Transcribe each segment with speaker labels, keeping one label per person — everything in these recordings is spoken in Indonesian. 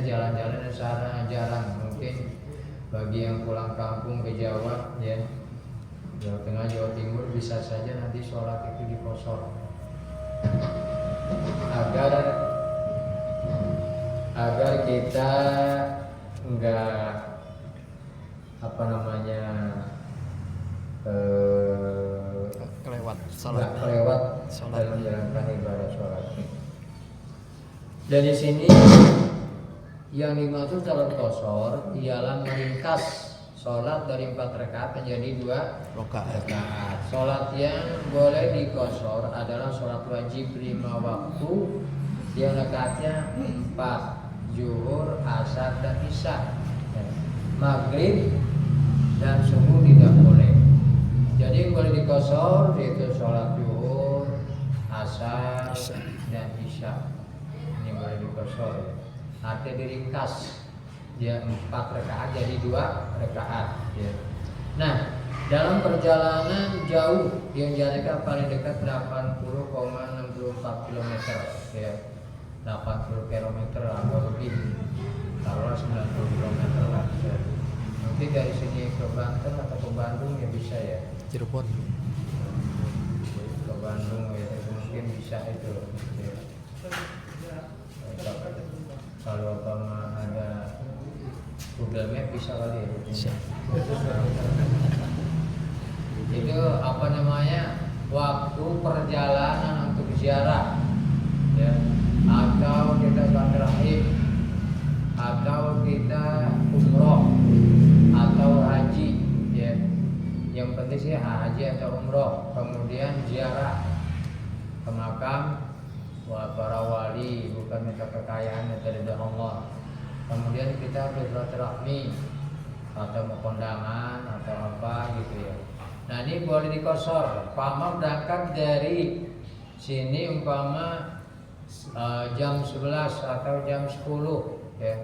Speaker 1: jalan-jalan sana jarang, mungkin bagi yang pulang kampung ke Jawa ya, Jawa Tengah, Jawa Timur, bisa saja nanti sholat itu dikosor agar kita enggak
Speaker 2: kelewat sholat
Speaker 1: dalam menjalankan ibadah sholat. Dari sini yang dimaksud dalam qashar ialah meringkas sholat dari 4 rakaat menjadi 2 rakaat. Sholat yang boleh diqashar adalah sholat wajib 5 waktu yang rakaatnya 4, zuhur, asar, dan isya. Maghrib dan subuh tidak boleh. Jadi yang boleh diqashar yaitu sholat zuhur, asar, dan isya. Ini boleh diqashar. Artinya diringkas, dia 4 rakaat jadi 2 rakaat ya. Nah, dalam perjalanan jauh yang jaraknya paling dekat 80,64 km ya, 80 km atau lebih, taruhlah 90 km lah ya. Mungkin dari sini ke Banten atau ke Bandung ya bisa ya,
Speaker 2: Cirebon
Speaker 1: ke Bandung ya, mungkin bisa itu ya. Kalau ada Google Map bisa kali ya. Itu waktu perjalanan untuk ziarah ya, atau kita silaturahim, atau kita umroh atau haji ya. Yang penting sih haji atau umroh, kemudian ziarah ke makam para wali, bukan minta kekayaan dari Allah. Kemudian kita bersilaturahmi atau mau kondangan atau apa gitu ya. Nah, ini boleh dikosor. Umpama berangkat dari sini jam 11 atau jam 10 ya.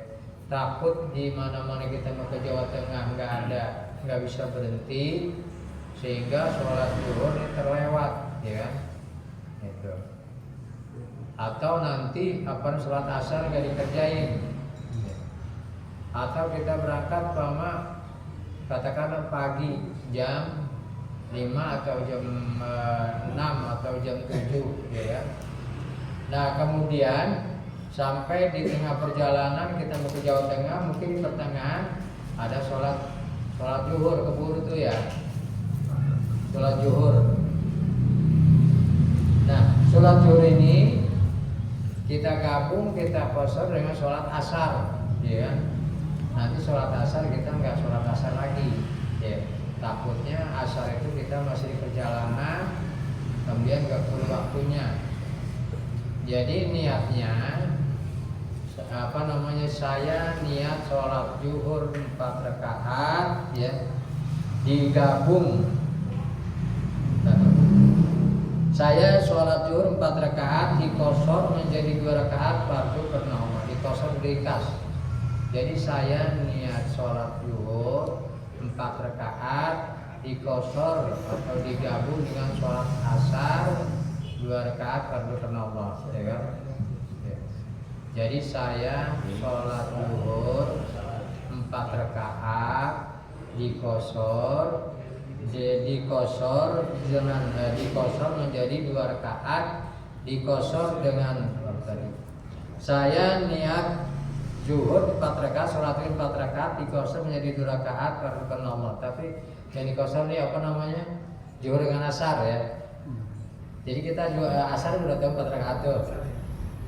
Speaker 1: Takut di mana-mana kita mau ke Jawa Tengah nggak bisa berhenti, sehingga sholat zuhur terlewat ya kan. Itu. Atau nanti sholat asar nggak dikerjain, atau kita berangkat katakanlah pagi jam 5 atau jam 6 atau jam 7 ya. Nah, kemudian sampai di tengah perjalanan kita mau ke Jawa Tengah, mungkin di pertengahan ada sholat zuhur, keburu tuh ya, sholat zuhur. Nah, sholat zuhur ini kita gabung, kita qashar dengan sholat asar ya. Nanti sholat asar kita nggak sholat asar lagi ya. Takutnya asar itu kita masih di perjalanan, kemudian nggak perlu waktunya. Jadi niatnya saya niat sholat zuhur 4 rakaat ya, digabung. Saya sholat zuhur 4 rakaat dikosor menjadi 2 rakaat fardu karena Allah, dikosor diringkas. Jadi saya niat sholat zuhur 4 rakaat dikosor atau digabung dengan sholat asar 2 rakaat fardu karena Allah ya kan? Jadi saya sholat zuhur 4 rakaat dikosor menjadi 2 rakaat, dikosor dengan saya niat zuhur 4 rakaat, sholat 4 rakaat dikosor menjadi 2 rakaat fardu Allah. Tapi yang dikosor ini zuhur dengan asar ya. Jadi kita asar udah tahu 4 rakaat tuh.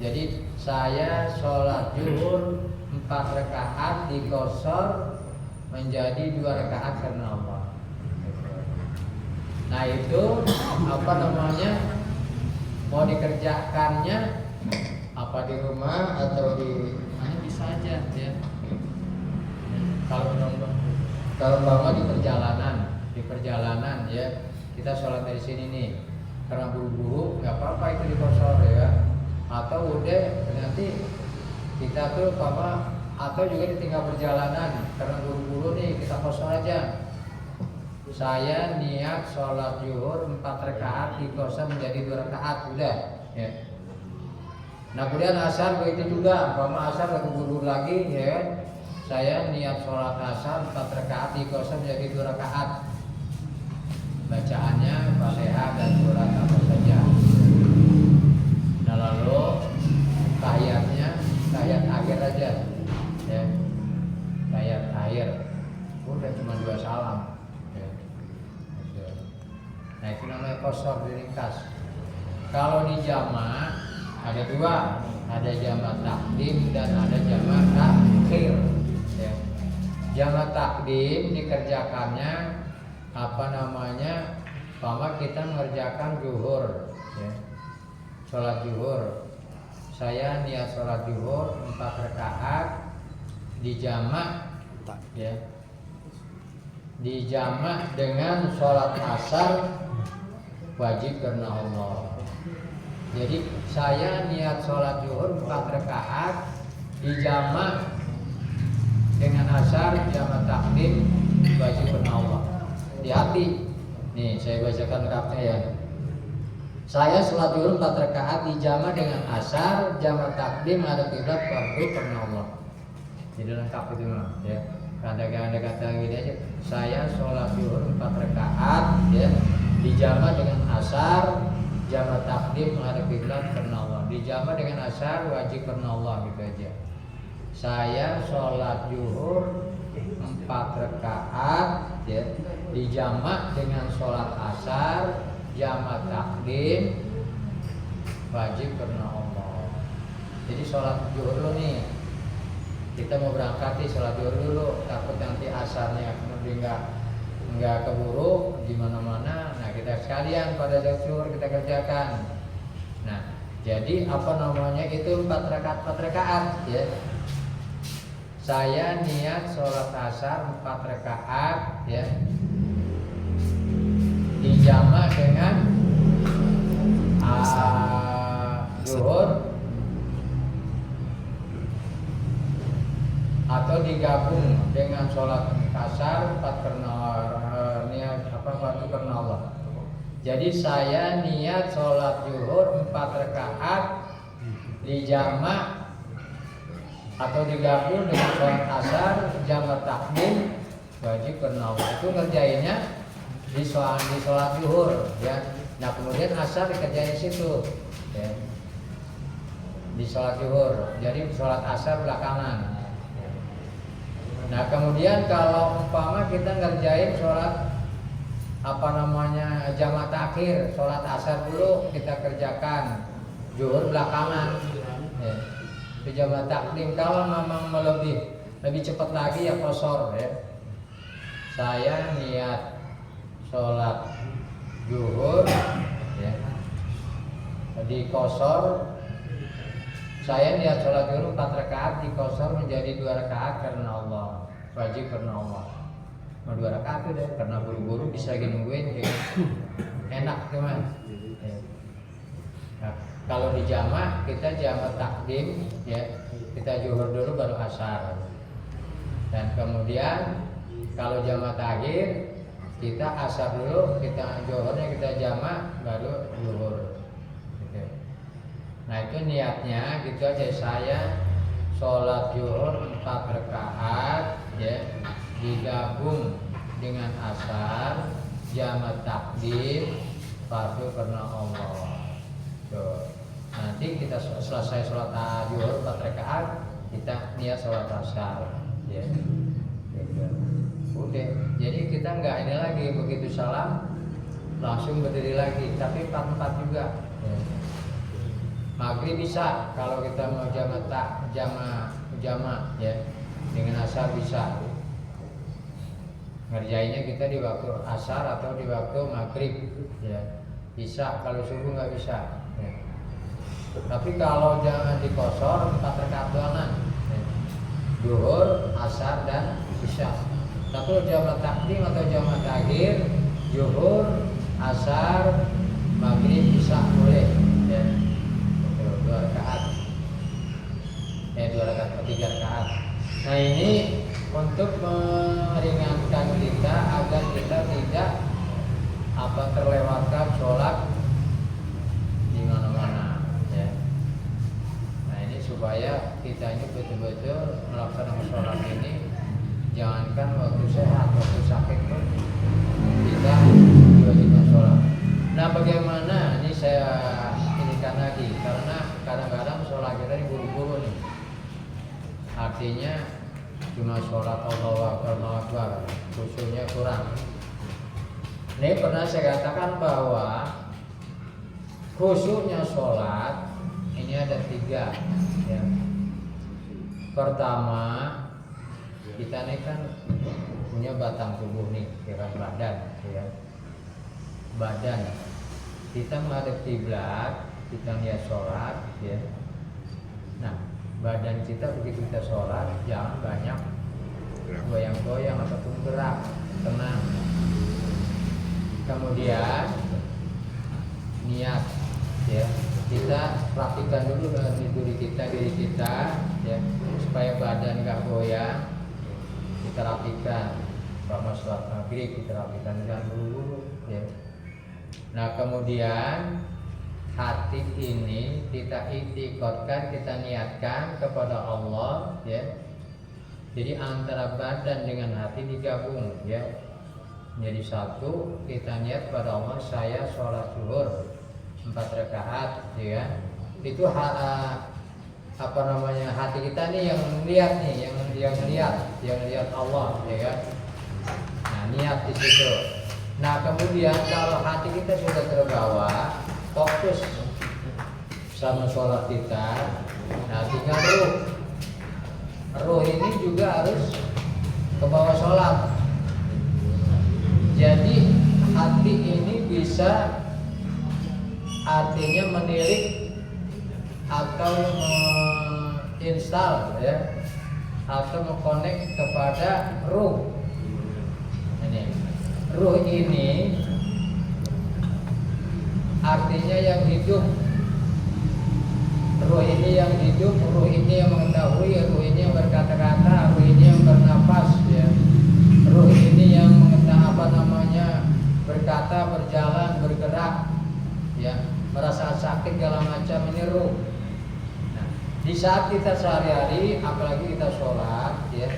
Speaker 1: Jadi saya sholat zuhur 4 rakaat dikosor menjadi 2 rakaat karena Allah. Nah, itu mau dikerjakannya apa di rumah atau di mana bisa aja ya. Kalau di perjalanan ya, kita sholat dari sini nih karena buru-buru, nggak apa-apa itu dikosor ya. Atau udah nanti kita tuh atau juga ditinggal perjalanan karena buru-buru nih, kita kosor aja. Saya niat sholat zuhur 4 rakaat dikosor menjadi 2 rakaat udah ya. Nah kemudian asar begitu juga, umpama asar keburu lagi ya kan, saya niat sholat asar 4 rakaat dikosor menjadi 2 rakaat, bacaannya Fatihah dan surat apa saja. Nah lalu tahiyatnya tahiyat akhir aja ya, tahiyat akhir udah cuma 2 salam ya. Nah itu namanya kosor diringkas. Kalau di jama' ada 2, ada jama' takdim dan ada jama' takhir ya. Jama' takdim dikerjakannya apa namanya, umpama kita mengerjakan zuhur ya, sholat zuhur, saya niat sholat zuhur 4 rakaat dijamak ya, dijamak dengan sholat asar wajib karena Allah. Jadi saya niat sholat zuhur 4 rakaat dijamak dengan asar jamak takdim wajib karena Allah. Di hati nih saya bacakan raknya ya. Saya sholat zuhur 4 rakaat dijamak dengan asar jamak takdim ada kiblat wajib karena Allah. Jadi lengkap itu mah ya. Ada kata gini aja. Saya sholat zuhur 4 rakaat ya dijamak dengan asar jamak takdim ada kiblat karena Allah. Dijamak dengan asar wajib karena Allah gitu aja. Saya sholat zuhur 4 rakaat ya dijamak dengan sholat asar jamak takdim wajib karena Allah. Jadi sholat zuhur dulu nih, kita mau berangkat nih sholat zuhur dulu, takut nanti asarnya kemudian nggak keburu di mana-mana. Nah kita sekalian pada zuhur kita kerjakan. Nah jadi apa namanya itu 4 rakaat ya. Saya niat sholat asar 4 rakaat ya dijamak dengan zuhur atau digabung dengan sholat asar 4 karena niat apa waktu karena Allah. Jadi saya niat sholat zuhur 4 rakaat dijamak atau digabung dengan sholat asar jamak takdim wajib karena Allah. Itu ngerjainnya di sholat zuhur ya. Nah kemudian asar dikerjain situ ya, di sholat zuhur. Jadi sholat asar belakangan. Nah kemudian kalau umpama kita ngerjain sholat apa namanya jamak takhir, sholat asar dulu kita kerjakan, zuhur belakangan ya. Di jamak takdim kalau memang lebih cepat lagi ya kosor ya. Saya niat sholat zuhur ya di kosor, saya niat sholat zuhur 4 rakaat di kosor menjadi 2 rakaat karena Allah, wajib karena Allah. Mau 2 rakaat udah karena buru-buru bisa nungguin ya. Enak teman ya. Nah, kalau di jamak kita jamak takdim ya, kita zuhur dulu baru asar. Dan kemudian kalau jamak takhir kita asar dulu, kita zuhurnya kita jamak baru zuhur. Gitu. Nah itu niatnya gitu aja. Saya sholat zuhur 4 rakaat ya digabung dengan asar jamak takdim fardu karena Allah. Tuh. Nanti kita selesai sholat zuhur 4 rakaat kita niat sholat asar ya. Gitu. Udah, jadi kita nggak ini lagi begitu salam langsung berdiri lagi, tapi 4 juga ya. Maghrib bisa kalau kita mau jamak ya dengan asar bisa. Ngerjainnya kita di waktu asar atau di waktu maghrib ya bisa, kalau subuh nggak bisa ya. Tapi kalau jangan dikosor 4 rakaat doangan ya. Zuhur, asar dan isya. Tapi jamak takdim atau jamak takhir, zuhur, asar, maghrib bisa boleh ya. 2 rakaat. 2 rakaat atau 3 rakaat. Nah ini untuk meringankan kita agar kita tidak terlewatkan sholat di mana-mana ya. kita ini betul-betul melaksanakan sholat ini, jangankan waktu sehat, waktu sakit pun kita diwajibkan sholat. Nah, bagaimana ini saya inikan lagi, karena kadang-kadang sholat kita ini buru-buru nih, artinya cuma sholat Allahu Akbar, khusyuknya kurang. Ini pernah saya katakan bahwa khusyuknya sholat ini ada 3 ya. Pertama, kita ini kan punya batang tubuh nih, kira badan ya. Badan kita menghadap kiblat, kita lihat sholat ya. Nah, badan kita begitu kita sholat jangan banyak goyang-goyang ataupun gerak, tenang. Kemudian niat ya, kita praktikkan dulu dalam diri kita ya, supaya badan nggak goyang. Kita rapikan, sama sholat maghrib kita rapikan dengan buru-buru ya. Nah, kemudian hati ini kita iktikadkan, kita niatkan kepada Allah ya. Jadi antara badan dengan hati digabung ya, jadi satu. Kita niat kepada Allah, saya sholat zuhur 4 rakaat ya. Itu hati kita nih yang melihat nih, yang lihat Allah ya kan. Nah, niat di situ. Nah, kemudian kalau hati kita sudah terbawa, fokus sama sholat kita, nah tinggal ruh ini juga harus ke bawah sholat. Jadi hati ini bisa artinya menilik atau menginstal ya, atau mengkonek kepada ruh. Ini ruh ini artinya yang hidup. Ruh ini yang hidup, ruh ini yang mengetahui, ruh ini yang berkata-kata, ruh ini yang bernapas ya. Ruh ini yang berkata, berjalan, bergerak ya, merasa sakit segala macam, ini ruh. Nah, di saat kita sehari-hari, apalagi kita sholat ya,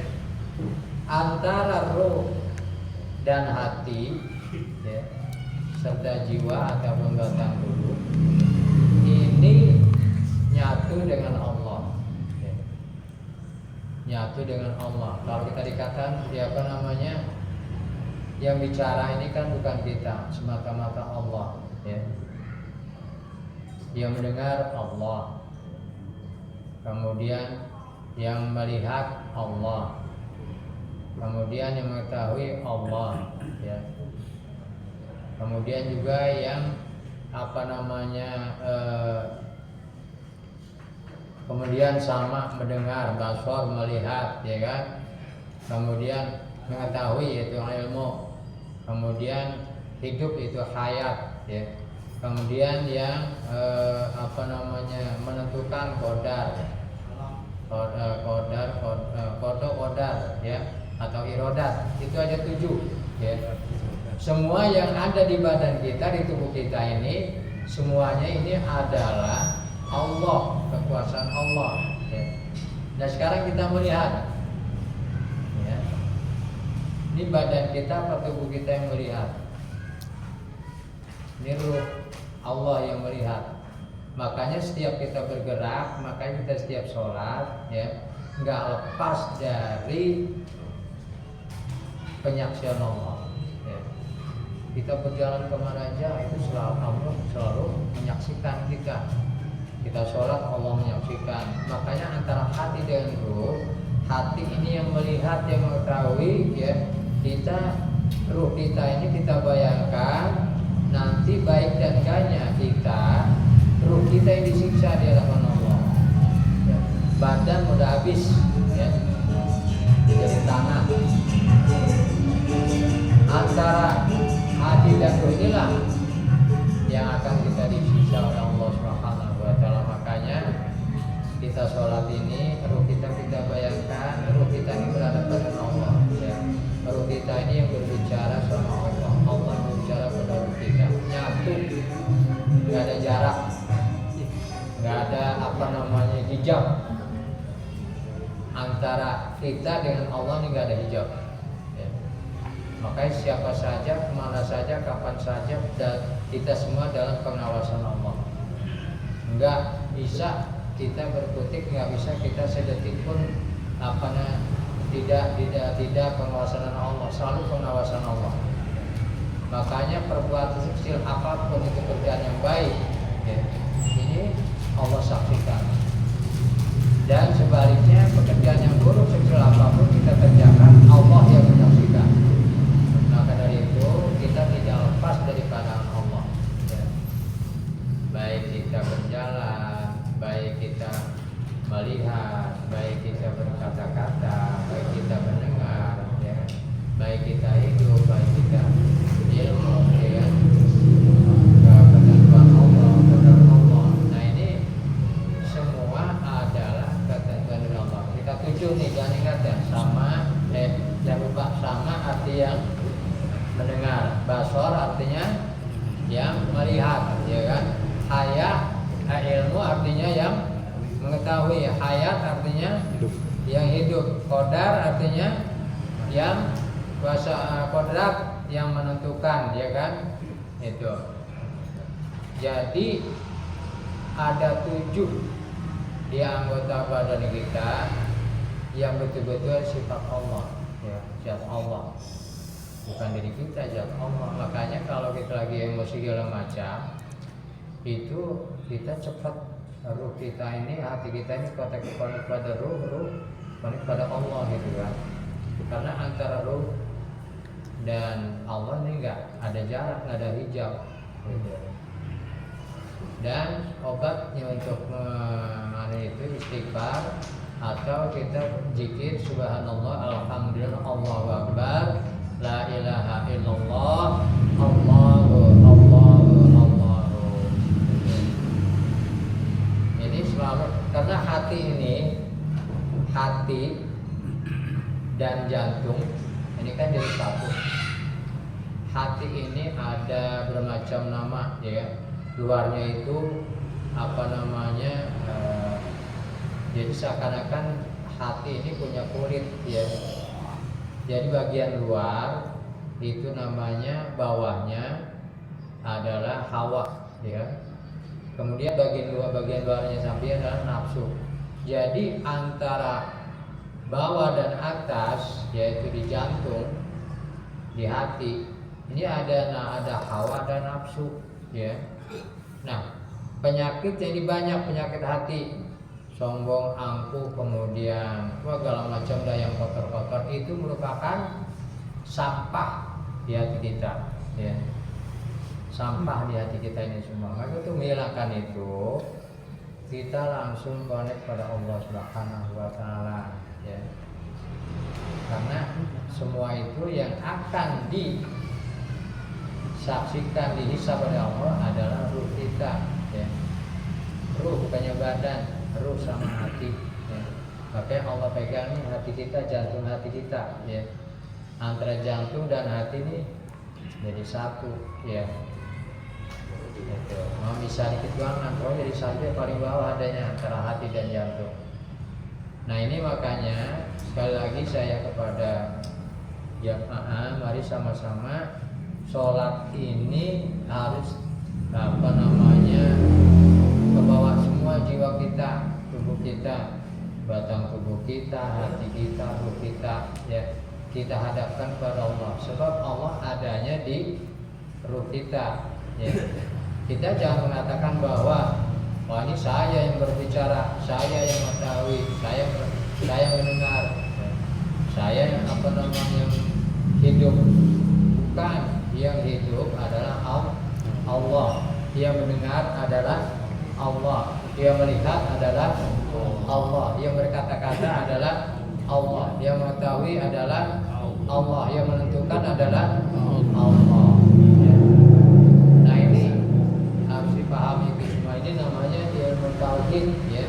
Speaker 1: antara ruh dan hati ya, serta jiwa ataupun batang tubuh ini nyatu dengan Allah ya. Nyatu dengan Allah. Kalau kita dikatakan yang bicara ini kan bukan kita, semata-mata Allah ya. Yang mendengar Allah, kemudian yang melihat Allah, kemudian yang mengetahui Allah ya. Kemudian juga yang kemudian sama mendengar, basor melihat ya kan. Kemudian mengetahui yaitu ilmu, kemudian hidup itu hayat ya. Kemudian yang menentukan kodar ya, atau irodat, itu aja 7 ya. Semua yang ada di badan kita, di tubuh kita ini, semuanya ini adalah Allah, kekuasaan Allah ya. Nah, sekarang kita melihat ya, ini badan kita atau tubuh kita yang melihat, ini ruh Allah yang melihat. Makanya setiap kita bergerak, makanya kita setiap sholat ya, nggak lepas dari penyaksian Allah ya. Kita berjalan kemana aja itu selalu Allah selalu menyaksikan kita. Kita sholat Allah menyaksikan. Makanya antara hati dan ruh, hati ini yang melihat, yang mengetahui ya. Ruh kita ini kita bayangkan nanti baik dan enggaknya ruh kita yang disiksa di hadapan Allah ya. Badan udah habis ya, jadi tanah. Antara hati dan ruh inilah yang akan kita disiksa oleh Allah Subhanahu wa taala. Makanya kita sholat ini, ruh kita bayangkan, ruh kita ini berhadapan dengan Allah ya. Ruh kita ini yang berbicara sama Allah, Allah yang berbicara kepada ruh kita, nyatu, nggak ada jarak, nggak ada hijab antara kita dengan Allah ini nggak ada hijab. Ya. Makanya siapa saja, kemana saja, kapan saja, dan kita semua dalam pengawasan Allah. Nggak bisa kita berkutik, nggak bisa kita sedetik pun tidak pengawasan Allah, selalu pengawasan Allah. Makanya perbuatan kecil apapun itu kerjaan yang baik, ya, ini Allah saksikan. Dan sebaliknya pekerjaan yang buruk kecil apapun kita kerjakan, Allah yang menyaksikan. Maka dari itu kita tidak lepas dari pandangan Allah. Ya. Baik kita berjalan, baik kita melihat, baik kita berkata-kata, baik kita mendengar, ya, baik kita hidup, baik kita ilmu, ya, ketentuan Allah, ketentuan Allah. Nah ini semua adalah ketentuan dari Allah. Kita tuju nih, jangan ingat ya, jangan lupa sama arti yang mendengar, basor artinya yang melihat, ya kan? Ilmu artinya yang mengetahui, hayat artinya yang hidup, qadar artinya yang kuasa, kodrat yang menentukan, ya kan? Itu. Jadi ada 7 di anggota badan kita yang betul-betul sifat Allah, ya, zat Allah, bukan diri kita, zat Allah. Makanya kalau kita lagi emosi segala macam, itu kita cepat ruh kita ini, hati kita ini kontak pada ruh kontak pada Allah gitu kan. Karena antara ruh dan Allah ini enggak ada jarak, enggak ada hijab gitu. Dan obatnya untuk itu istighfar atau kita zikir subhanallah, alhamdulillah, Allahu akbar, la ilaha illallah, Allahu. Karena hati dan jantung ini kan jadi satu. Hati ini ada bermacam nama, ya. Luarnya itu jadi seakan-akan hati ini punya kulit, ya. Jadi bagian luar itu namanya, bawahnya adalah hawa, ya. Kemudian bagian luarnya sapi adalah nafsu. Jadi antara bawah dan atas, yaitu di jantung, di hati, ini ada hawa dan nafsu, ya. Nah, penyakit jadi banyak, penyakit hati, sombong, angkuh, kemudian segala macam yang kotor-kotor, itu merupakan sampah di hati kita, ya. Sampah di hati kita ini semua. Maka untuk menghilangkan itu, kita langsung connect pada Allah Subhanahu wa taala, ya. Karena semua itu yang akan disaksikan, dihisab oleh Allah adalah ruh kita, ya. Ruh bukannya badan, ruh sama hati, ya. Makanya Allah pegang nih hati kita, jantung hati kita, ya. Antara jantung dan hati ini jadi satu, ya. Gitu. Mau bisa dikit banget, kalau jadi satu yang paling bawah adanya antara hati dan jantung. Nah ini makanya sekali lagi saya kepada mari sama-sama sholat ini harus kebawa semua jiwa kita, tubuh kita, batang tubuh kita, hati kita, ruh kita, ya, kita hadapkan kepada Allah. Sebab Allah adanya di ruh kita, ya. Kita jangan mengatakan bahwa ini saya yang berbicara, saya yang mengetahui, saya mendengar, saya yang hidup. Bukan, yang hidup adalah Allah, yang mendengar adalah Allah, yang melihat adalah Allah, yang berkata-kata adalah Allah, yang mengetahui adalah Allah, yang menentukan adalah Allah. Nah ini harus dipahami itu semua. Ini namanya ilmu tauhid, ya.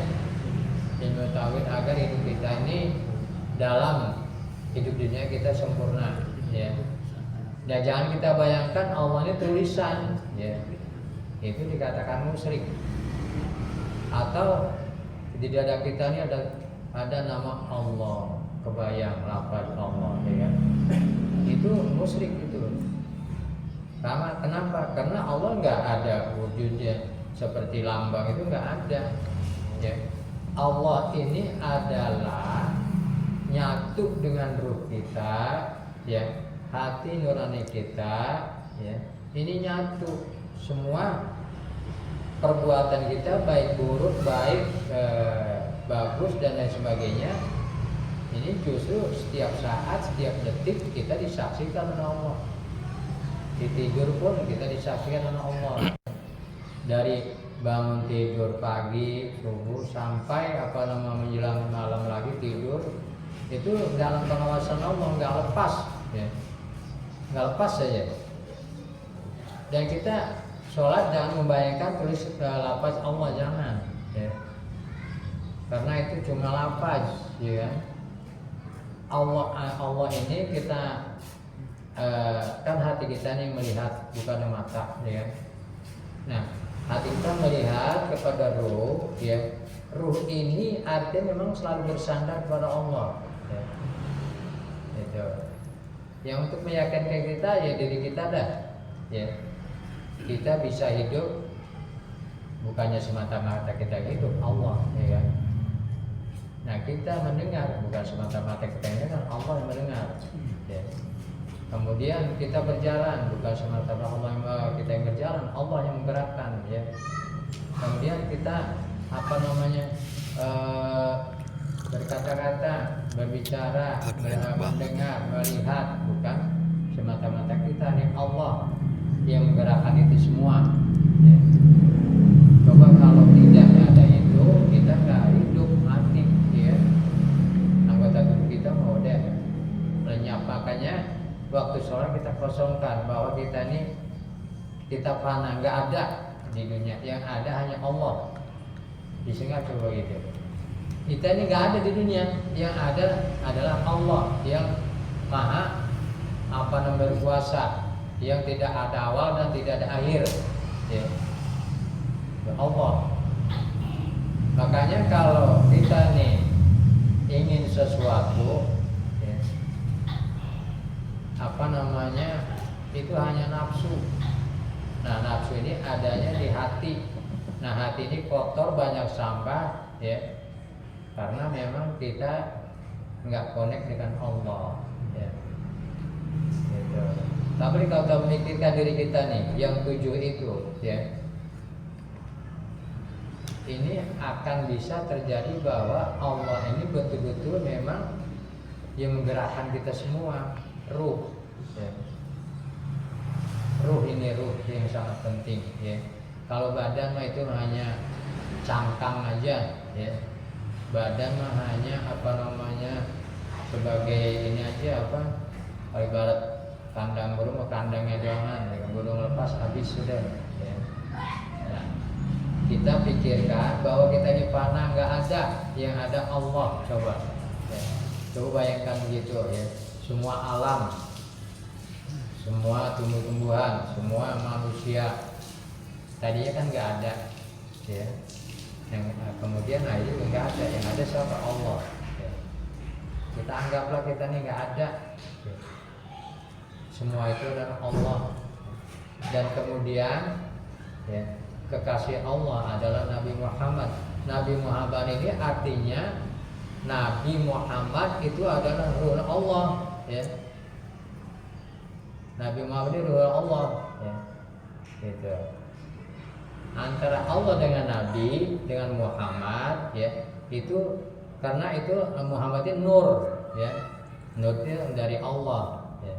Speaker 1: Ilmu tauhid agar hidup kita ini dalam hidup dunia kita sempurna, ya. Dan jangan kita bayangkan Allah ini tulisan, ya. Itu dikatakan musyrik. Atau di dada kita ini ada ada nama Allah, kebayang lafaz Allah, ya kan? Itu musyrik itu. Kenapa? Karena Allah nggak ada wujudnya seperti lambang, itu nggak ada. Ya. Allah ini adalah nyatu dengan ruh kita, ya, hati nurani kita, ya. Ini nyatu semua perbuatan kita, baik buruk, baik bagus dan lain sebagainya. Ini justru setiap saat, setiap detik kita disaksikan oleh Allah. Di tidur pun kita disaksikan oleh Allah. Dari bangun tidur pagi, subuh sampai menjelang malam lagi tidur, itu dalam pengawasan Allah, nggak lepas, ya. Nggak lepas saja. Dan kita sholat jangan membayangkan tulis lafaz Allah, jangan, ya. Karena itu cuma lafaz, ya. Allah ini kita kan hati kita ini melihat, bukan mata, ya. Nah, hati kita melihat kepada ruh, ya. Ruh ini artinya memang selalu bersandar kepada Allah, ya. Itu. Yang untuk meyakinkan kita, ya diri kita dah, ya. Kita bisa hidup bukannya semata-mata kita hidup, Allah, ya kan? Nah, kita mendengar bukan semata-mata kita mendengar, Allah yang mendengar, ya. Kemudian kita berjalan bukan semata-mata Allah yang kita yang berjalan, Allah yang menggerakkan, ya. Kemudian kita berkata-kata, berbicara, mendengar, melihat, bukan semata-mata kita, nih Allah yang menggerakkan itu semua, ya. Coba kalau tidak ada itu, kita nggak hidup, mati, ya. Anggota tubuh kita mau deh lenyap. Makanya waktu sholat kita kosongkan bahwa kita ini kita fana, nggak ada di dunia, yang ada hanya Allah. Disingkat coba gitu. Kita ini nggak ada di dunia, yang ada adalah Allah yang maha berkuasa, yang tidak ada awal dan tidak ada akhir, ya. Allah. Makanya kalau kita nih ingin sesuatu, ya, itu hanya nafsu. Nah, nafsu ini adanya di hati. Nah, hati ini kotor, banyak sampah, ya, karena memang kita nggak connect dengan Allah, ya. Gitu. Tapi kalau kita memikirkan diri kita nih, yang 7 itu, ya, ini akan bisa terjadi bahwa Allah ini betul-betul memang yang menggerakkan kita semua, ruh, ya. Ruh ini ruh yang sangat penting, ya. Kalau badan mah itu hanya cangkang aja, ya. Badan mah hanya sebagai ini aja, kalau ibarat kandang burung, kandangnya doangan, ya. Burung lepas habis sudah, ya. Nah, kita pikirkan bahwa kita ini fana, nggak ada, yang ada Allah. Coba, ya. Coba bayangkan gitu, ya. Semua alam, semua tumbuh-tumbuhan, semua manusia tadinya kan nggak ada, ya. Yang kemudian itu nggak ada, yang ada siapa? Allah, ya. Kita anggaplah kita ini nggak ada, ya. Semua itu adalah Allah. Dan kemudian, ya, kekasih Allah adalah Nabi Muhammad. Nabi Muhammad ini artinya Nabi Muhammad itu adalah ruh Allah, ya. Nabi Muhammad ini ruh Allah, ya. Gitu. Antara Allah dengan Nabi, dengan Muhammad, ya, itu karena itu Muhammad itu nur, ya. Nur itu dari Allah, ya.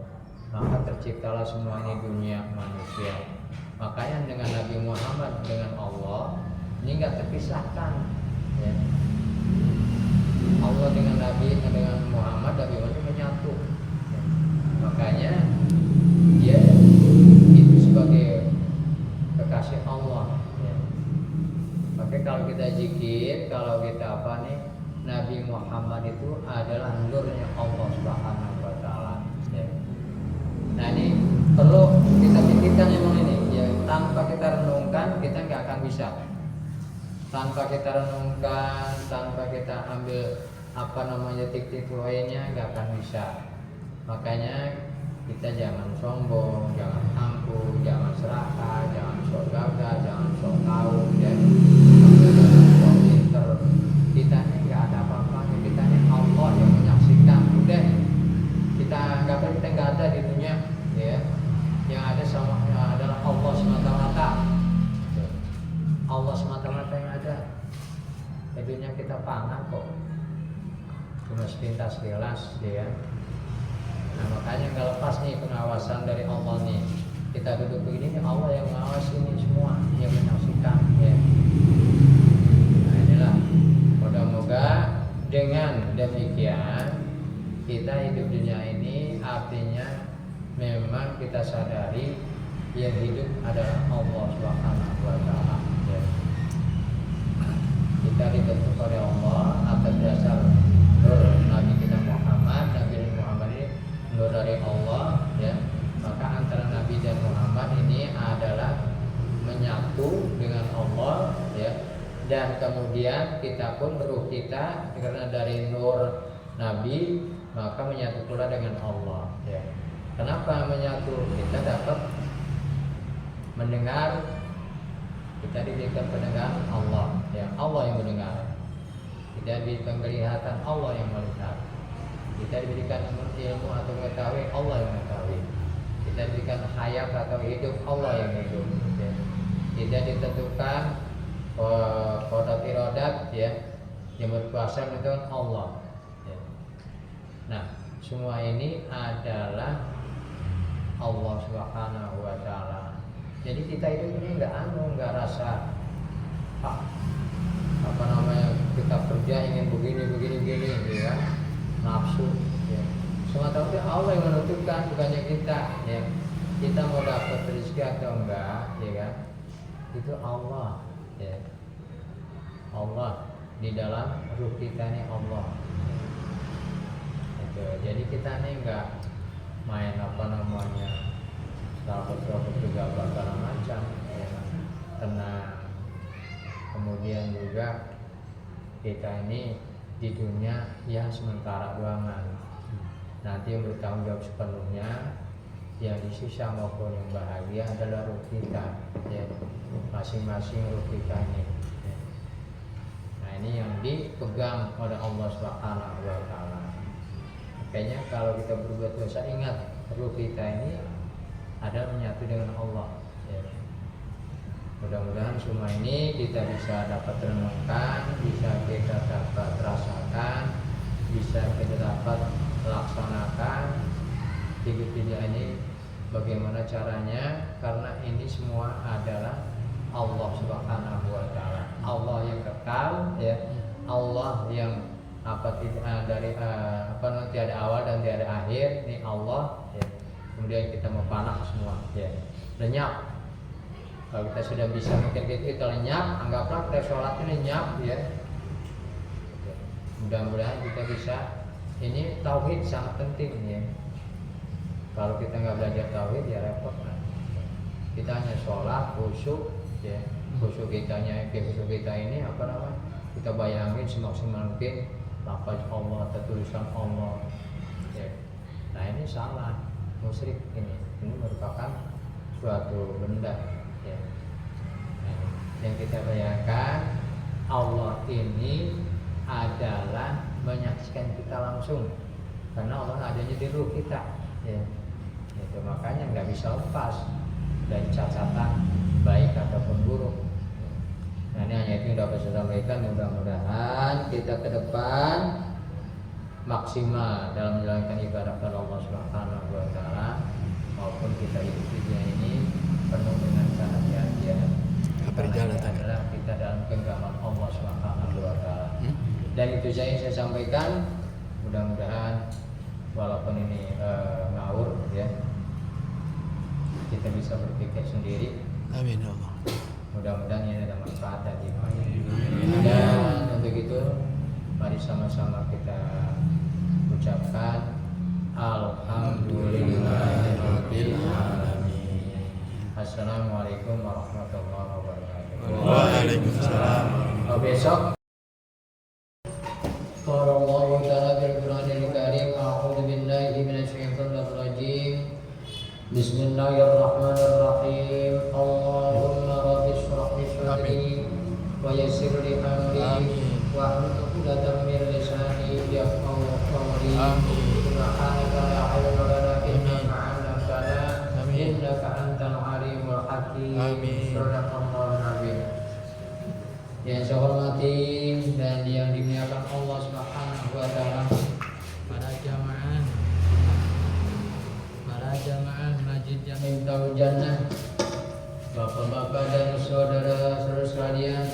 Speaker 1: Maka terciptalah semua ini dunia manusia. Makanya dengan Nabi Muhammad dengan Allah ini nggak terpisahkan, ya. Allah dengan Nabi, dengan Muhammad, Nabi Muhammad menyatu, ya. Makanya dia itu sebagai kekasih Allah, ya. Maka kalau kita zikir, kalau kita Nabi Muhammad itu adalah nurnya Allah Subhanahu wa taala, ya. Nah, ini perlu kita pikirkan memang ini, ya. Tanpa kita renungkan kita nggak akan bisa. Tanpa kita renungkan, tanpa kita ambil titik lainnya nggak akan bisa. Makanya kita jangan sombong, jangan angkuh, jangan serakah, jangan sok gagah, jangan sok tahu, ya. Jangan sok pinter. Kita ini nggak ada apa-apanya. Kita ini Allah yang menyaksikan. Udah, kita anggapnya kita nggak ada di dunia, ya. Yang ada sama adalah Allah semata-mata. Allah semata-mata yang ada. Di dunia kita panah kok, cuma sepintas gelas, ya. Nah makanya nggak lepas nih pengawasan dari Allah nih. Kita duduk begini, Allah yang mengawasi ini semua, yang menyaksikan, ya. Nah inilah, moga-moga dengan demikian kita hidup dunia ini artinya memang kita sadari yang hidup adalah Allah Subhanahu wa Ta'ala, ya. Kita dibentuk oleh Allah atas dasar nur Nabi kita Muhammad. Nabi Muhammad ini nur dari Allah, ya. Maka antara Nabi dan Muhammad ini adalah menyatu dengan Allah, ya. Dan kemudian kita pun ruh kita karena dari nur Nabi maka menyatu pula dengan Allah, ya. Kenapa menyatu? Kita dapat mendengar, kita diberikan pendengaran Allah, ya. Allah yang mendengar. Kita diberikan penglihatan, Allah yang melihat. Kita diberikan ilmu atau mengetahui, Allah yang mengetahui. Kita diberikan hayat atau hidup, Allah yang hidup, ya. Kita ditentukan kodrat irodat, ya, yang berkuasa menentukan Allah, ya. Nah semua ini adalah Allah Subhanahu wa Ta'ala. Jadi kita hidup ini nggak rasa kita kerja ingin begini, ya, nafsu, ya. Semata-mata Allah yang menentukan, bukannya kita, ya. Kita mau dapat rezeki atau enggak, ya kan? Itu Allah, ya. Allah di dalam ruh kita ini Allah. Itu. Jadi kita ini enggak main serabut juga segala macam, ya. Tenang. Kemudian juga kita ini di dunia ya sementara doangan. Nanti yang bertanggung jawab sepenuhnya, yang disisa maupun yang bahagia adalah ruh kita, ya. Masing-masing ruh kita ini, ya. Nah ini yang dipegang oleh Allah Subhanahu wa Ta'ala. Makanya kalau kita berbuat dosa, ingat ruh kita ini adalah menyatu dengan Allah, ya. Mudah-mudahan semua ini kita bisa dapat renungkan, bisa kita dapat rasakan, bisa kita dapat laksanakan hidup ini. Bagaimana caranya? Karena ini semua adalah Allah Subhanahu wa Ta'ala. Allah yang kekal, ya. Allah yang tiada awal dan tiada akhir. Ini Allah, ya. Kemudian kita mau panah semua, ya. Lenyap. Kalau kita sudah bisa mikir gitu, kita lenyap. Anggaplah kita sholat ini lenyap, ya. Mudah-mudahan kita bisa. Ini tauhid sangat penting, ya. Kalau kita nggak belajar tauhid ya repot, kan? Kita hanya sholat khusyuk, ya. Khusyuk kita ini kita bayangin semaksimal mungkin lafaz Allah atau tulisan Allah, ya. Nah ini salah, musyrik ini merupakan suatu benda, ya. Nah, yang kita bayangkan Allah ini adalah menyaksikan kita langsung, karena Allah adanya di ruh kita, ya. Itu makanya nggak bisa lepas dari catatan baik ataupun buruk. Nah ini hanya itu yang dapat saya sampaikan. Mudah-mudahan kita ke depan maksimal dalam menjalankan ibadah kepada Allah Subhanahu wa Ta'ala, maupun kita hidup dunia ini penuh dengan kehati-hatian. Adalah kita dalam genggaman Allah Subhanahu wa Ta'ala. Dan itu saya sampaikan. Mudah-mudahan walaupun ini ngawur, ya, kita bisa berpikir sendiri.
Speaker 2: Amin ya Allah.
Speaker 1: Mudah-mudahan ini ada manfaat dan hikmahnya. Dan untuk itu mari sama-sama kita ucapkan Alhamdulillahirabbil alamin. Assalamualaikum warahmatullahi wabarakatuh.
Speaker 2: Waalaikumsalam.
Speaker 1: Besok Bismillahirrahmanirrahim. Allahumma rabbi shrah li sadri wa yassir li amri wahlul 'uqdatam min lisani yafqahu qawli. Subhanaka la ilma lana illa ma 'allamtana innaka antal alimul hakim. Shadaqallahu nabi. Yang saya hormati dan yang dimuliakan Allah Subhanahu wa taala, para jamaah Masjid Jami Darul Jannah, bapak-bapak dan saudara-saudara sekalian,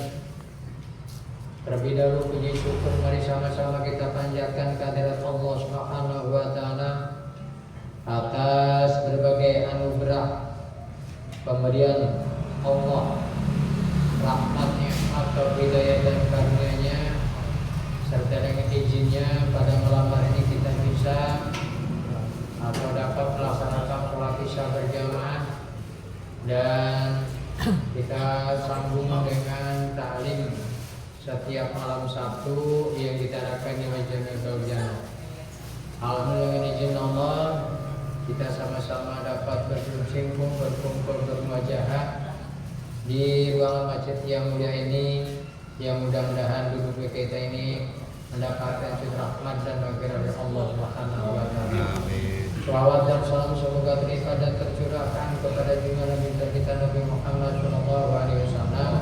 Speaker 1: terlebih dahulu puji syukur mari sama-sama kita panjatkan kehadirat Allah Subhanahu wa taala atas berbagai anugerah pemberian Allah, rahmatnya atau hidayah dan karunia-Nya, serta dengan izinnya pada malam hari ini kita bisa atau dapat melaksanakan sholat isya berjamaah, dan kita sambung dengan ta'lim setiap malam Sabtu yang kita adakan di Masjid Darul Jannah. Alhamdulillah dengan izin Allah kita sama-sama dapat berkumpul bermuajahah di ruangan masjid yang mulia ini, yang mudah-mudahan duduk kita ini mendapatkan rahmat dan maghfirah dari Allah Subhanahu wa taala. Shalawat dan salam semoga terlimpah dan tercurahkan kepada junjungan Nabi kita Nabi Muhammad SAW,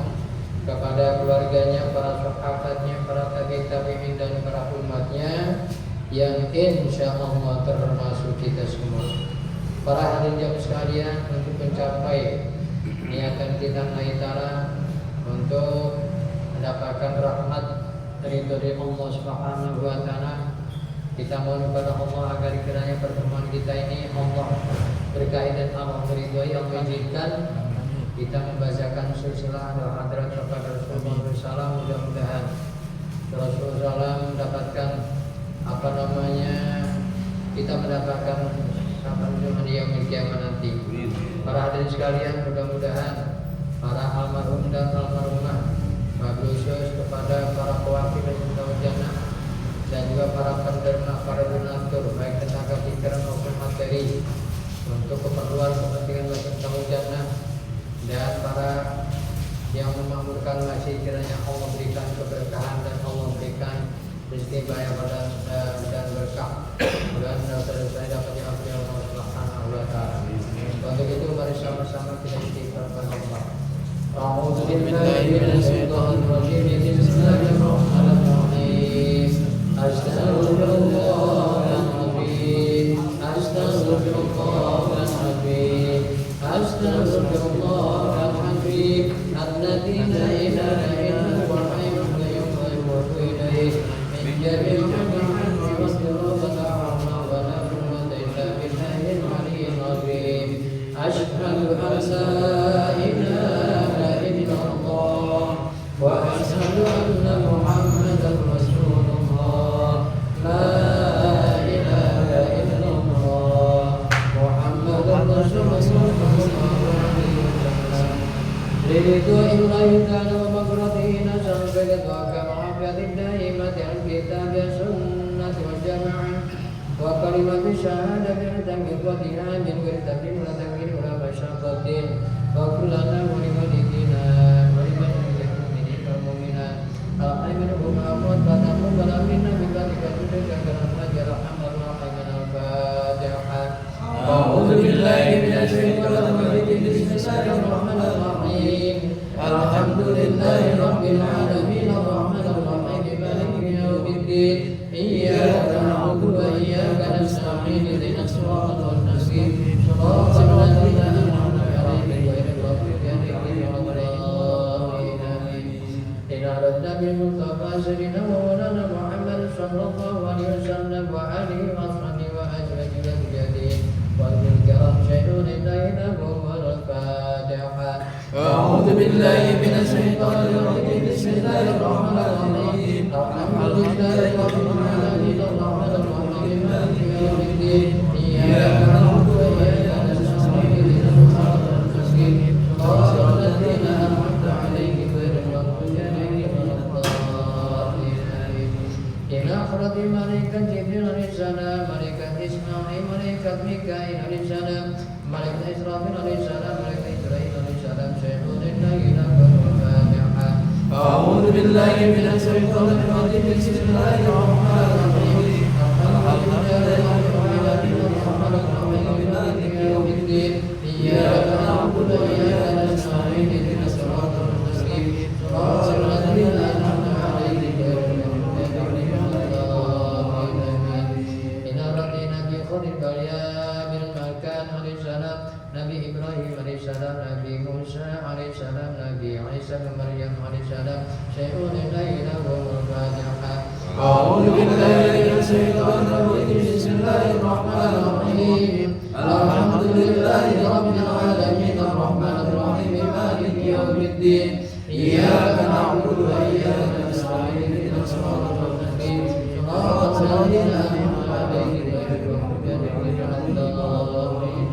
Speaker 1: kepada keluarganya, para sahabatnya, para tabi'in dan para umatnya yang insya Allah termasuk kita semua. Para hadirin jamaah sekalian, untuk mencapai niatan kita naitara untuk mendapatkan rahmat dari Allah Subhanahu wa taala, kita mohon kepada Allah agar kiranya pertemuan kita ini Allah berkahi dan Allah meridhoi, Allah izinkan kita membacakan silsilah hadrat kepada Rasulullah SAW. Mudah-mudahan Rasulullah SAW mendapatkan kita mendapatkan sampai di yaumil qiyamah nanti. Para hadirin sekalian, mudah-mudahan para almarhum dan almarhumah, wabil khusus kepada para pewakil Darul Jannah dan juga para penderma, para donatur baik tenaga pikiran maupun materi untuk keperluan kepentingan Masjid Darul Jannah, dan para yang memakmurkan masjid, kiranya Allah berikan keberkahan dan Allah berikan rezeki banyak dan berkah, dan saya dapat diampuni Allah Subhanahu wa taala. Untuk itu mari sama-sama kita istighfar kepada Allah. A'udzu billahi minasyaitonir rajim. Bismillahirrahmanirrahim. Astaghfirullahaladzim, astaghfirullahaladzim, astaghfirullahaladzim. Alladzi la ilaha illa huwal hayyul qayyum wa atubu ilaih. Min jami'il ma'asi was-sirata wa la quwwata illa billahil aliyyil azim. Asyhadu an la ilaha illallah wa asyhadu anna Muhammadan Rasulullah. La ilaha illallah Muhammadan Rasulullah sallallahu alaihi wasallam. Ridwa'illahi ta'ala wa maghfiratihi sampai ke kemaafiyatid daimati al-kitab wa sunnati wal jamaah wa kalimati syahadah bi tamyiqatiha min ghairi tabdil wa taghir wa masyaqatin wa kullana wa limadina wa limadina mu'minin wal mu'minat al-aimin wa ma'amud wa taqabbal minna bi dzalika tudakan majarah amal wa aiman al-fatihah. A'udzu billahi minasyaitonir rajim. Bismillahirrahmanirrahim. Alhamdulillahi rabbil alamin arrahmanir rahim maliki yaumiddin. Iyyaka na'budu wa iyyaka nasta'in ihdinas siratal mustaqim siratal ladzina an'amta 'alaihim ghairil maghdubi 'alaihim waladdallin. Inna ladzabil mustafa sayyidina wa maulana Muhammad sallallahu alaihi wasallam wa alihi wa sahbihi wa azwajihi wa dzurriyyatihi wal kiram syai'un ilaina wal fatihah. A'udzu billahi minasyaitonir rajim. Bismillahirrahmanirrahim. Alhamdulillahi rabbil alamin arrahmanir rahim maliki yaumiddin. Iyyaka na'budu wa iyyaka nasta'in ihdinas siratal mustaqim siratal ladzina an'amta 'alaihim ghairil maghdubi 'alaihim waladdallin. Ila akhirati malaikat Jibril alaihi salam, malaikat Ismail, malaikat Mikail alaihi salam, Malaikat Israfil alaihissalam, Malaikat Israil alaihissalam, Syaikhul Al-Fatihah.
Speaker 2: أعوذ بالله من الشيطان الرجيم بسم الله الرحمن الرحيم الحمد لله رب العالمين الرحمن الرحيم مالك يوم الدين إياك نعبد وإياك نستعين اهدنا الصراط المستقيم صراط الذين أنعمت عليهم غير المغضوب عليهم ولا الضالين.
Speaker 1: Inna rabbina bi khairil bariya bil makan alaihissalam, Nabi Ibrahim alaihissalam, Nabi Musa alaihissalam, Nabi Isa bin Maryam alaihissalam, Syaikhul Al-Fatihah.
Speaker 2: أعوذ بالله من الشيطان الرجيم بسم الله الرحمن الرحيم الحمد لله رب العالمين الرحمن الرحيم مالك يوم الدين إياك نعبد وإياك نستعين اهدنا الصراط المستقيم صراط الذين أنعمت عليهم غير المغضوب عليهم ولا الضالين.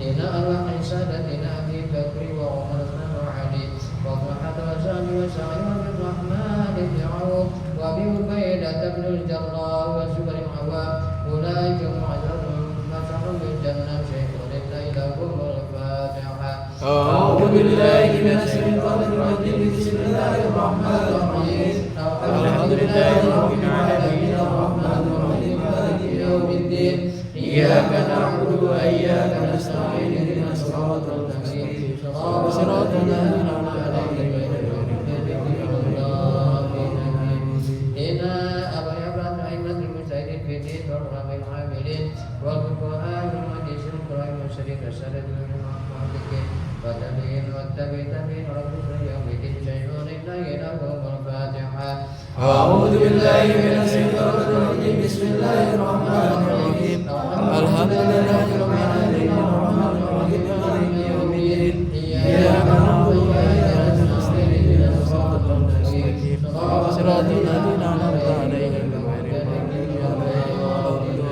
Speaker 1: Inna arwah sadatina Abi Bakri wa Umar wa Ali wa Talhat wa Sa'd wa Sa'id bin Rahman bin Auf wa Abi Ubaidah bin al-Jarrah wa Zubair bin Awwam ulaika ma'asharun bil jannah Syaikhul Al-Fatihah.
Speaker 2: أعوذ بالله من الشيطان الرجيم بسم الله الرحمن الرحيم الحمد لله رب العالمين الرحمن الرحيم مالك يوم الدين إياك نعبد وإياك نستعين اهدنا الصراط المستقيم صراط الذين أنعمت عليهم غير المغضوب عليهم ولا الضالين.
Speaker 1: Inna Abu Yabran Aimatul Mujahidin Bidin wal Ramil Hamilin wal Fuqaha wal Majlisul Qur'an wa Syarif Asadat wal Muhammadin wa Tabi'in wa Tabi'in wa Rasul Yawmiddin Syaikhul Al-Fatihah.
Speaker 2: أعوذ بالله من الشيطان الرجيم بسم الله الرحمن الرحيم الحمد لله رب العالمين الرحمن الرحيم مالك يوم الدين إياك نعبد وإياك نستعين اهدنا الصراط المستقيم صراط الذين أنعمت عليهم غير المغضوب عليهم ولا الضالين.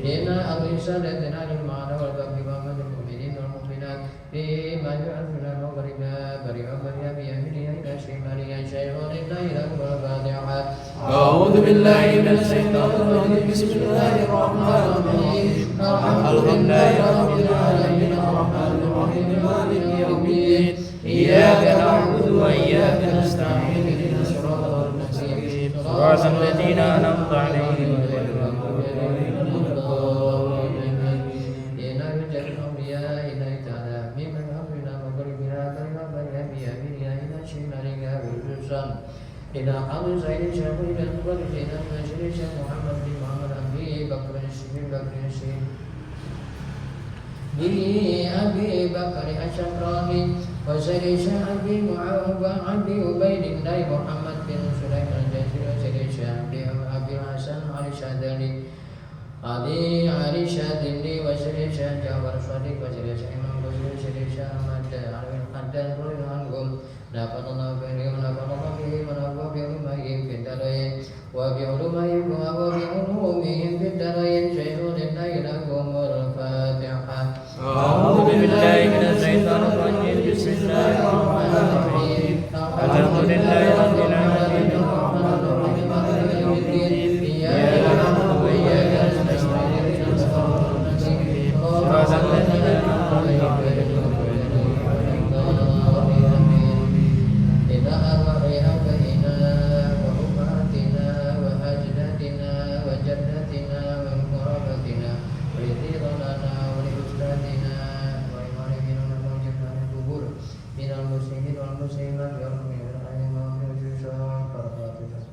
Speaker 1: Inna al-insadatina lil-ma'ana wal-bakri wal-madul mu'minin wal-mu'minat Bima yu'afina al-maghriba bari'un bari'un biyaminiya ila shimaliya Syaikhul Al-Fatihah.
Speaker 2: أعوذ بالله من الشيطان الرجيم بسم الله الرحمن الرحيم الحمد لله رب العالمين الرحمن الرحيم مالك يوم الدين إياك نعبد وإياك نستعين اهدنا الصراط المستقيم صراط الذين أنعمت عليهم غير المغضوب عليهم ولا الضالين.
Speaker 1: Inna yujadil awliya ilai ta'ala mimman hafrina maghribiha bari'un bari'un biyaminiya ila shimaliya wal-juzam Ila Abu Zaid Syahri dan Qadri Zainal Majlis Syekh Muhammad bin Muhammad Abi Bakr Syekh Bakr Syekh Bi Abi Bakr Asy-Syakrani wa Zaid Syekh Abi Muawiyah wa Abi Ubaidillah Muhammad bin Sulaiman Al-Jaziri wa Zaid Syekh Abi Hasan Al-Syadili Ali Syadili wa Zaid Syekh Jawar Shadiq wa Zaid Syekh Imam Ghazali Zaid Syekh Ahmad Al-Qaddan Qulil Nafa'allahu bihim nafa'allahu bihim wa nafa'allahu bihim fid darain wa bi'ulumihim wa bi'ulumihim fid darain Syaikhul Al-Fatihah.
Speaker 2: أعوذ بالله من الشيطان الرجيم بسم الله الرحمن الرحيم الحمد لله رب العالمين الرحمن الرحيم مالك يوم الدين إياك نعبد وإياك نستعين اهدنا الصراط المستقيم صراط الذين أنعمت عليهم غير المغضوب عليهم ولا الضالين.
Speaker 1: Inna arwahiha bahina wa ummahatina wa ajdatina wa jaddatina wa qarabatina wa lidhirana wa liustadina wa imanina wa mujibna kubur minal muslimin wal muslimat wal mu'minin wa al-fatihah.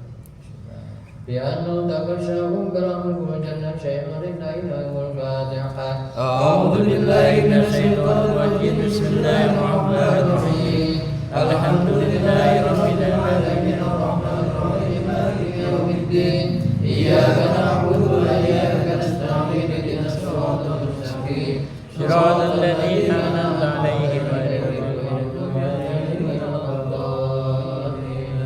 Speaker 1: Bi'anna takashahum karamul jannah Syaikhul Al-Fatihah.
Speaker 2: أعوذ بالله من الشيطان الرجيم بسم الله الرحمن الرحيم الحمد لله رب العالمين الرحمن الرحيم مالك يوم الدين إياك نعبد وإياك نستعين اهدنا الصراط المستقيم صراط الذين أنعمت عليهم غير المغضوب عليهم ولا الضالين.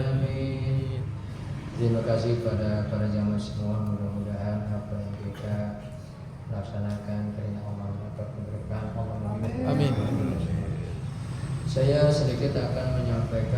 Speaker 1: Terima kasih pada para jamaah semua, mudah-mudahan apa yang kita laksanakan karena Allah dapat memberikan Allah.
Speaker 2: Amin.
Speaker 1: Saya sedikit akan menyampaikan